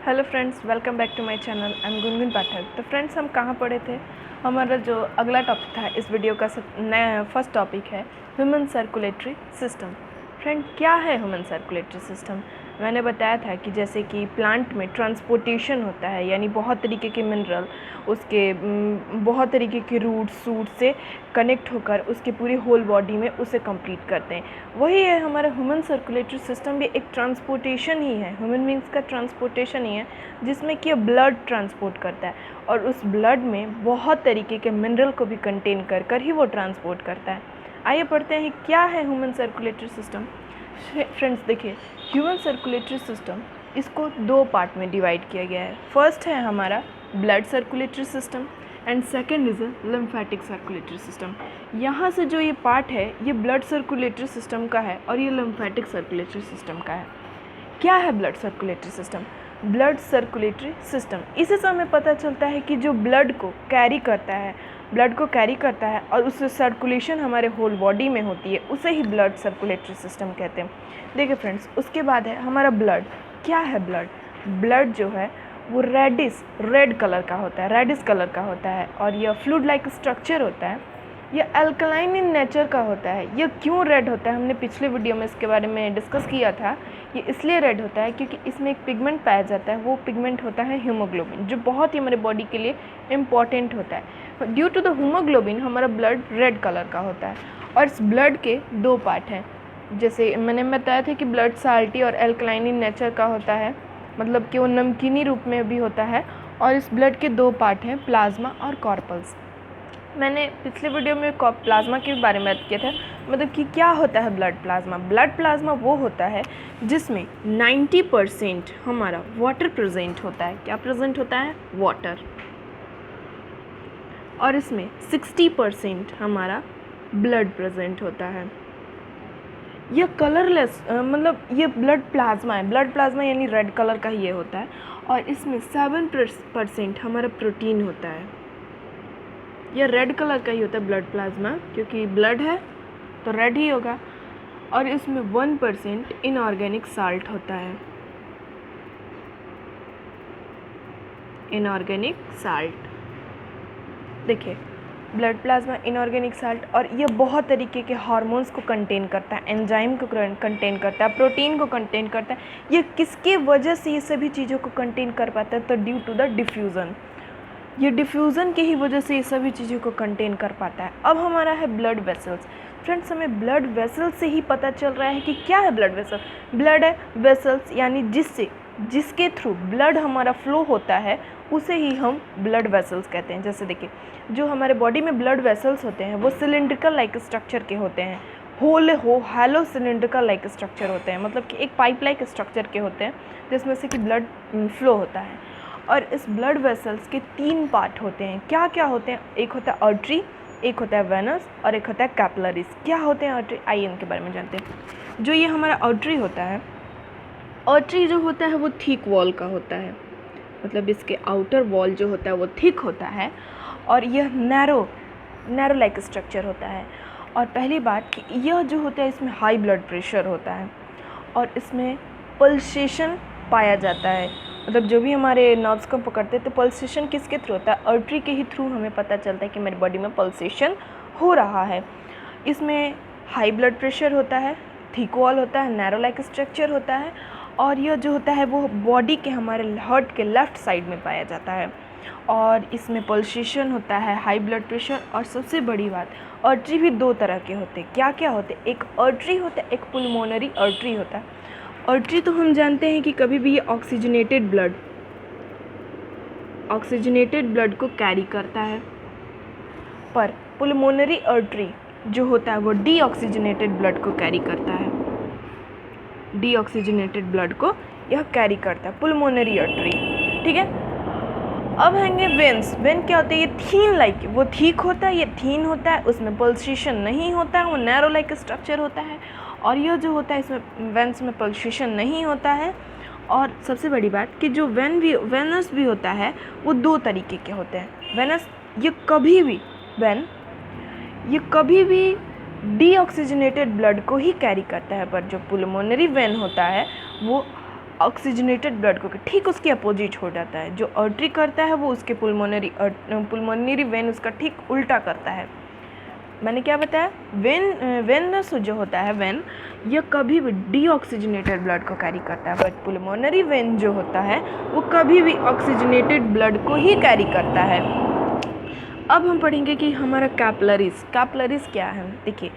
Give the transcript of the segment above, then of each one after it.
Hello friends, welcome back to my channel. I am Gungun Pathak. तो friends, हम कहाँ पढ़े थे? हमारा जो अगला टॉपिक था इस वीडियो का नया फर्स्ट टॉपिक है ह्यूमन सर्कुलेटरी सिस्टम। फ्रेंड, क्या है ह्यूमन सर्कुलेटरी सिस्टम? मैंने बताया था कि जैसे कि प्लांट में ट्रांसपोर्टेशन होता है, यानी बहुत तरीके के मिनरल उसके बहुत तरीके के रूट सूट से कनेक्ट होकर उसके पूरी होल बॉडी में उसे कंप्लीट करते हैं। वही है हमारा ह्यूमन सर्कुलेटरी सिस्टम, भी एक ट्रांसपोर्टेशन ही है। ह्यूमन मीन्स का ट्रांसपोर्टेशन ही है, जिसमें कि ब्लड ट्रांसपोर्ट करता है और उस ब्लड में बहुत तरीके के मिनरल को भी कंटेन कर कर ही वो ट्रांसपोर्ट करता है। आइए पढ़ते हैं क्या है ह्यूमन सर्कुलेटरी सिस्टम। फ्रेंड्स देखिए, ह्यूमन सर्कुलेटरी सिस्टम इसको दो पार्ट में डिवाइड किया गया है। फर्स्ट है हमारा blood circulatory system and second is lymphatic circulatory system. यहाँ से जो ये पार्ट है ये ब्लड सर्कुलेटरी सिस्टम का है और ये लिम्फेटिक सर्कुलेटरी सिस्टम का है। क्या है blood circulatory system? Blood circulatory system इसी से हमें पता चलता है कि जो ब्लड को कैरी करता है और उससे सर्कुलेशन हमारे होल बॉडी में होती है, उसे ही ब्लड सर्कुलेटरी सिस्टम कहते हैं। देखिए फ्रेंड्स, उसके बाद है हमारा ब्लड। क्या है ब्लड? ब्लड जो है वो रेड कलर का होता है और यह फ्लूइड लाइक स्ट्रक्चर होता है। यह अल्कलाइन इन नेचर का होता है। यह क्यों रेड होता है, हमने पिछले वीडियो में इसके बारे में डिस्कस किया था। ये इसलिए रेड होता है क्योंकि इसमें एक पिगमेंट पाया जाता है, वो पिगमेंट होता है हीमोग्लोबिन, जो बहुत ही हमारे बॉडी के लिए इम्पॉर्टेंट होता है। ड्यू टू द हीमोग्लोबिन हमारा ब्लड रेड कलर का होता है। और इस ब्लड के दो पार्ट हैं। जैसे मैंने बताया था कि ब्लड साल्टी और अल्कलाइन इन नेचर का होता है, मतलब कि वो नमकीनी रूप में भी होता है। और इस ब्लड के दो पार्ट हैं, प्लाज्मा और कॉर्पल्स। मैंने पिछले वीडियो में प्लाज्मा के बारे में बात किया था, मतलब कि क्या होता है ब्लड प्लाज्मा। ब्लड प्लाज्मा वो होता है जिसमें 90% हमारा वाटर प्रेजेंट होता है। क्या प्रेजेंट होता है? वाटर। और इसमें 60% हमारा ब्लड प्रेजेंट होता है। यह कलरलेस, मतलब ये ब्लड प्लाज्मा है। ब्लड प्लाज्मा यानी रेड कलर का ये होता है और इसमें 7% हमारा प्रोटीन होता है। यह रेड कलर का ही होता है ब्लड प्लाज्मा, क्योंकि ब्लड है तो रेड ही होगा। और इसमें 1% इनऑर्गेनिक साल्ट होता है। इनऑर्गेनिक साल्ट, देखिए ब्लड प्लाज्मा, इनऑर्गेनिक साल्ट, और ये बहुत तरीके के हार्मोन्स को कंटेन करता है, एंजाइम को कंटेन करता है, प्रोटीन को कंटेन करता है। ये किसके वजह से ये सभी चीज़ों को कंटेन कर पाता है? तो ड्यू टू द डिफ्यूज़न। ये डिफ्यूज़न की ही वजह से ये सभी चीज़ों को कंटेन कर पाता है। अब हमारा है ब्लड वेसल्स। फ्रेंड्स, हमें ब्लड वेसल्स से ही पता चल रहा है कि क्या है ब्लड वेसल। ब्लड है वेसल्स, यानी जिसके थ्रू ब्लड हमारा फ्लो होता है उसे ही हम ब्लड वेसल्स कहते हैं। जैसे देखिए, जो हमारे बॉडी में ब्लड वेसल्स होते हैं वो सिलिंड्रिकल लाइक स्ट्रक्चर के होते हैं। हैलो सिलिंड्रिकल लाइक स्ट्रक्चर होते हैं, मतलब कि एक पाइप लाइक स्ट्रक्चर के होते हैं जिसमें से कि ब्लड फ्लो होता है। और इस ब्लड वेसल्स के 3 पार्ट होते हैं। क्या क्या होते हैं? एक होता है आर्टरी, एक होता है वेनस और एक होता है कैपिलरीज। क्या होते हैं आर्टरी? आइए इनके बारे में जानते हैं। जो ये हमारा आर्टरी होता है, आर्टरी जो होता है वो थिक वॉल का होता है, मतलब इसके आउटर वॉल जो होता है वो थिक होता है और यह नैरो लाइक स्ट्रक्चर होता है। और पहली बात कि यह जो होता है इसमें हाई ब्लड प्रेशर होता है और इसमें पल्सेशन पाया जाता है। मतलब जो भी हमारे नर्व्स को पकड़ते हैं तो पल्सेशन किसके थ्रू होता है? आर्टरी के ही थ्रू हमें पता चलता है कि मेरी बॉडी में पल्सेशन हो रहा है। इसमें हाई ब्लड प्रेशर होता है, थिक वॉल होता है, नैरो लाइक स्ट्रक्चर होता है और यह जो होता है वो बॉडी के हमारे हार्ट के लेफ़्ट साइड में पाया जाता है। और इसमें पल्सेशन होता है, हाई ब्लड प्रेशर, और सबसे बड़ी बात, आर्टरी भी 2 तरह के होते हैं। क्या क्या होते हैं? एक आर्टरी होता है, एक पुल्मोनरी आर्टरी होता है। आर्टरी तो हम जानते हैं कि कभी भी ये ऑक्सीजनेटेड ब्लड को कैरी करता है, पर पुल्मोनरी आर्टरी जो होता है वो डीऑक्सीजनेटेड ब्लड को कैरी करता है। डीऑक्सीजनेटेड ब्लड को यह कैरी करता है, पुल्मोनरी आर्टरी। ठीक है। अब हैंगे वेन्स। वेन क्या होता है? ये थीन लाइक, वो ठीक होता है, ये थीन होता है, उसमें पल्सेशन नहीं होता है, वो नैरो लाइक स्ट्रक्चर होता है। और यह जो होता है इसमें वेन्स में पल्सेशन नहीं होता है। और सबसे बड़ी बात कि जो वेनस भी होता है वो 2 तरीके के होते हैं। वेनस ये कभी भी डीऑक्सीजनेटेड ब्लड को ही कैरी करता है, पर जो पुल्मोनरी वेन होता है वो ऑक्सीजनेटेड ब्लड को ठीक उसके अपोजिट हो जाता है। जो आर्टरी करता है वो उसके पुलमोनरी वेन उसका ठीक उल्टा करता है। मैंने क्या बताया, वेनस जो होता है वेन, यह कभी भी डीऑक्सीजनेटेड ब्लड को कैरी करता है, बट पुलमोनरी वेन जो होता है वो कभी भी ऑक्सीजनेटेड ब्लड को ही कैरी करता है। अब हम पढ़ेंगे कि हमारा कैपलरीज क्या है। देखिए,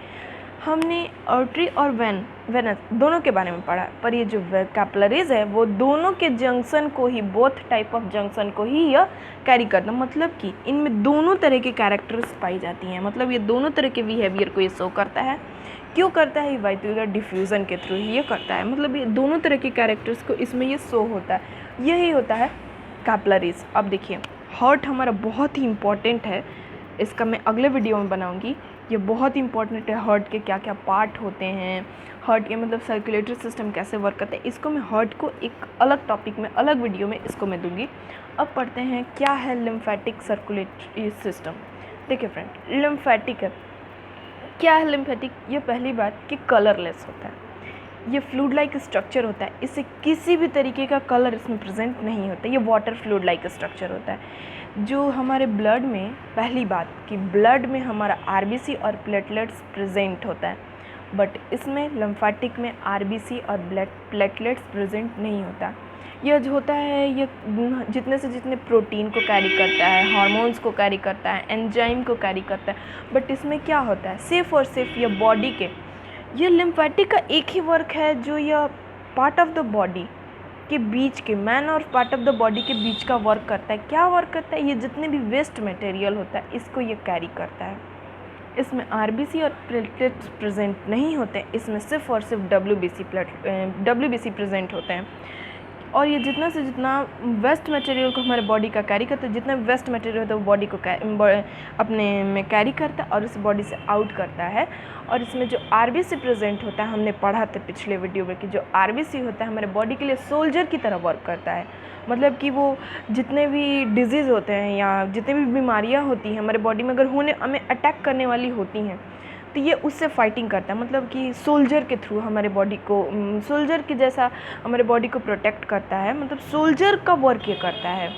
हमने आर्टरी और वेनस दोनों के बारे में पढ़ा, पर ये जो कैपलरीज है वो दोनों के जंक्शन को ही, बोथ टाइप ऑफ जंक्शन को ही यह कैरी करता, मतलब कि इनमें दोनों तरह की कैरेक्टर्स पाई जाती हैं। मतलब ये दोनों तरह के बिहेवियर को ये शो करता है। क्यों करता है? वाइक्यूलर डिफ्यूज़न के थ्रू ही ये करता है। मतलब ये दोनों तरह के कैरेक्टर्स को इसमें ये शो होता है, यही होता है कैपलरीज। अब देखिए, हार्ट हमारा बहुत ही इम्पॉर्टेंट है, इसका मैं अगले वीडियो में बनाऊंगी। ये बहुत इंपॉर्टेंट है, हार्ट के क्या क्या पार्ट होते हैं, हार्ट के मतलब सर्कुलेटरी सिस्टम कैसे वर्क करता है, इसको मैं हार्ट को एक अलग टॉपिक में, अलग वीडियो में इसको मैं दूंगी। अब पढ़ते हैं क्या है लिम्फेटिक सर्कुलेटरी सिस्टम। देखिए फ्रेंड, लिम्फेटिक है, क्या है लिम्फेटिक? ये पहली बात कि कलरलेस होता है, ये फ्लूइड लाइक स्ट्रक्चर होता है, इससे किसी भी तरीके का कलर इसमें प्रेजेंट नहीं होता, ये वाटर फ्लूइड लाइक स्ट्रक्चर होता है। जो हमारे ब्लड में, पहली बात कि ब्लड में हमारा आरबीसी और प्लेटलेट्स प्रेजेंट होता है, बट इसमें लिम्फेटिक में आरबीसी और प्लेटलेट्स प्रेजेंट नहीं होता। यह जो होता है, ये जितने से जितने प्रोटीन को कैरी करता है, हार्मोन्स को कैरी करता है, एंजाइम को कैरी करता है, बट इसमें क्या होता है, सिर्फ और सिर्फ ये बॉडी के, ये लिम्फेटिक का एक ही वर्क है जो यह पार्ट ऑफ द बॉडी के बीच के, मैन और पार्ट ऑफ द बॉडी के बीच का वर्क करता है। क्या वर्क करता है? ये जितने भी वेस्ट मटेरियल होता है इसको ये कैरी करता है। इसमें आरबीसी और प्लेटलेट्स प्रेजेंट नहीं होते, इसमें सिर्फ और सिर्फ डब्ल्यूबीसी प्रेजेंट होते हैं। और ये जितना से जितना वेस्ट मटेरियल को हमारे बॉडी का कैरी करता है, जितना वेस्ट मटेरियल होता है वो बॉडी को अपने में कैरी करता है और इस बॉडी से आउट करता है। और इसमें जो आरबीसी प्रेजेंट होता है, हमने पढ़ा था पिछले वीडियो में कि जो आरबीसी होता है हमारे बॉडी के लिए सोल्जर की तरह वर्क करता है। मतलब कि वो जितने भी डिजीज़ होते हैं या जितनी भी बीमारियाँ होती हैं हमारे बॉडी में, अगर हमें अटैक करने वाली होती हैं तो ये उससे फाइटिंग करता है। मतलब कि सोल्जर के थ्रू हमारे बॉडी को, सोल्जर के जैसा हमारे बॉडी को प्रोटेक्ट करता है, मतलब सोल्जर का वर्क ये करता है।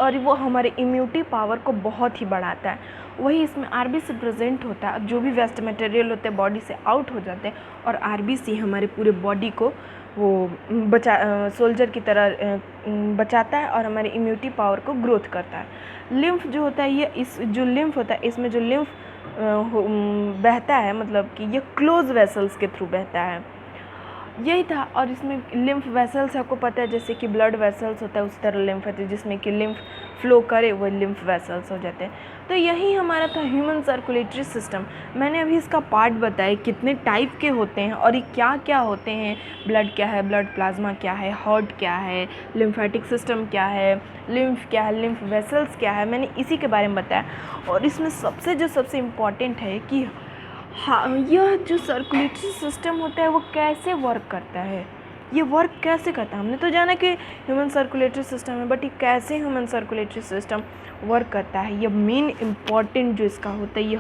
और वो हमारे इम्यूनिटी पावर को बहुत ही बढ़ाता है। वही इसमें आरबीसी प्रेजेंट होता है, जो भी वेस्ट मटेरियल होते हैं बॉडी से आउट हो जाते हैं, और आरबीसी हमारे पूरे बॉडी को वो सोल्जर की तरह बचाता है और हमारे इम्यूनिटी पावर को ग्रोथ करता है। लिम्फ जो होता है, ये जो लिम्फ होता है, इसमें जो लिम्फ बहता है, मतलब कि ये क्लोज वेसल्स के थ्रू बहता है, यही था। और इसमें लिम्फ वेसल्स आपको पता है, जैसे कि ब्लड वेसल्स होता है उस तरह लिम्फ है, जिसमें कि लिम्फ फ्लो करे वो लिम्फ वेसल्स हो जाते हैं। तो यही हमारा था ह्यूमन सर्कुलेटरी सिस्टम। मैंने अभी इसका पार्ट बताया कितने टाइप के होते हैं और ये क्या क्या होते हैं। ब्लड क्या है, ब्लड प्लाज्मा क्या है, हार्ट क्या है, लिम्फेटिक सिस्टम क्या है, लिम्फ क्या है, लिम्फ वेसल्स क्या है, मैंने इसी के बारे में बताया। और इसमें सबसे इम्पॉर्टेंट है कि हाँ, यह जो सर्कुलेटरी सिस्टम होता है वो कैसे वर्क करता है, ये वर्क कैसे करता है। हमने तो जाना कि ह्यूमन सर्कुलेटरी सिस्टम है, बट ये कैसे ह्यूमन सर्कुलेटरी सिस्टम वर्क करता है, ये मेन इम्पॉर्टेंट जो इसका होता है, ये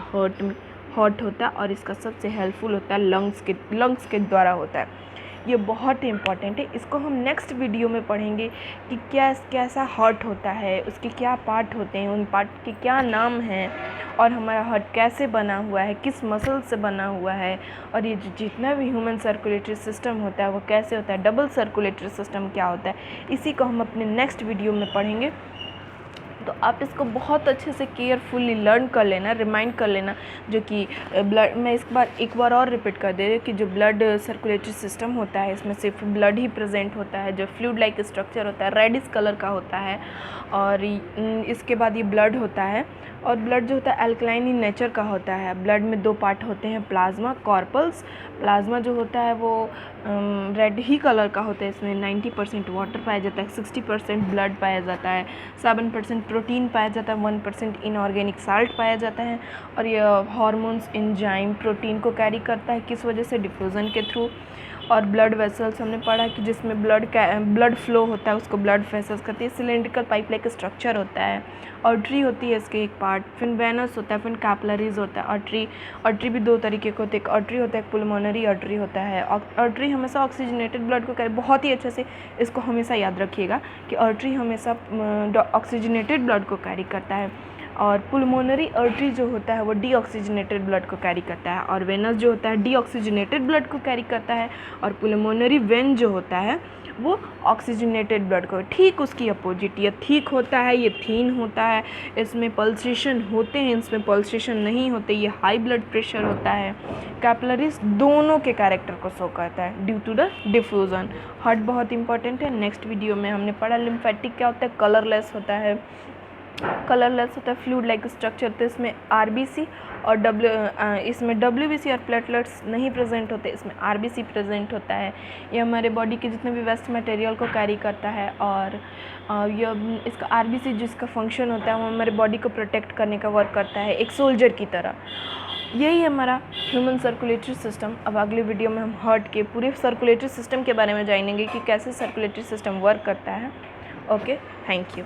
हार्ट होता है और इसका सबसे हेल्पफुल होता है लंग्स के द्वारा होता है। ये बहुत ही इम्पॉर्टेंट है, इसको हम नेक्स्ट वीडियो में पढ़ेंगे कि कैसा हार्ट होता है, उसके क्या पार्ट होते हैं, उन पार्ट के क्या नाम हैं, और हमारा हार्ट कैसे बना हुआ है, किस मसल से बना हुआ है, और ये जितना भी ह्यूमन सर्कुलेटरी सिस्टम होता है वो कैसे होता है, डबल सर्कुलेटरी सिस्टम क्या होता है, इसी को हम अपने नेक्स्ट वीडियो में पढ़ेंगे। तो आप इसको बहुत अच्छे से केयरफुली लर्न कर लेना, रिमाइंड कर लेना। जो कि ब्लड, मैं एक बार और रिपीट कर दे रही हूँ कि जो ब्लड सर्कुलेटरी सिस्टम होता है इसमें सिर्फ ब्लड ही प्रेजेंट होता है, जो फ्लूइड लाइक स्ट्रक्चर होता है, रेडिश कलर का होता है। और इसके बाद ये ब्लड होता है, और ब्लड जो होता है अल्कलाइन इन नेचर का होता है। ब्लड में दो पार्ट होते हैं, प्लाज्मा, कॉर्पल्स। प्लाज्मा जो होता है वो रेड ही कलर का होता है, इसमें 90% वाटर पाया जाता है, 60% ब्लड पाया जाता है, 7% प्रोटीन पाया जाता है, 1% इनऑर्गेनिक साल्ट पाया जाता है। और ये हार्मोन्स, एंजाइम, प्रोटीन को कैरी करता है, किस वजह से, डिफ्यूज़न के थ्रू। और ब्लड वेसल्स हमने पढ़ा कि जिसमें ब्लड फ्लो होता है उसको ब्लड वेसल्स कहते हैं। सिलेंड्रिकल पाइप लाइक स्ट्रक्चर होता है। आर्टरी होती है इसके एक पार्ट, फिर वेनस होता है, फिर कैपिलरीज होता है। आर्टरी भी दो तरीके के होते हैं, एक आर्टरी होता है, एक पुल्मोनरी आर्टरी होता है। आर्टरी हमेशा ऑक्सीजनेटेड ब्लड को बहुत ही अच्छे से इसको हमेशा याद रखिएगा कि आर्टरी हमेशा ऑक्सीजनेटेड ब्लड को कैरी करता है, और पुल्मोनरी आर्टरी जो होता है वो डीऑक्सीजनेटेड ब्लड को कैरी करता है, और वेनस जो होता है डीऑक्सीजनेटेड ब्लड को कैरी करता है, और पुल्मोनरी वेन जो होता है वो ऑक्सीजनेटेड ब्लड को, ठीक उसकी अपोजिट, ये थिक होता है, ये थीन होता है, इसमें पल्सेशन होते हैं, इसमें पल्सेशन नहीं होते, ये हाई ब्लड प्रेशर होता है। कैपिलरीज दोनों के कैरेक्टर को शो करता है due to the diffusion. Heart बहुत इंपॉर्टेंट है। नेक्स्ट वीडियो में हमने पढ़ा लिम्फेटिक क्या होता है, कलरलेस होता है, फ्लूइड लाइक स्ट्रक्चर, तो इसमें आरबीसी और इसमें डब्ल्यूबीसी और प्लेटलेट्स नहीं प्रेजेंट होते, इसमें आरबीसी प्रेजेंट होता है। ये हमारे बॉडी के जितने भी वेस्ट मटेरियल को कैरी करता है, और ये इसका आरबीसी जिसका फंक्शन होता है वो हमारे बॉडी को प्रोटेक्ट करने का वर्क करता है, एक सोल्जर की तरह। यही है हमारा ह्यूमन सर्कुलेटरी सिस्टम। अब अगले वीडियो में हम हार्ट के पूरे सर्कुलेटरी सिस्टम के बारे में जानेंगे कि कैसे सर्कुलेटरी सिस्टम वर्क करता है। Okay, thank you.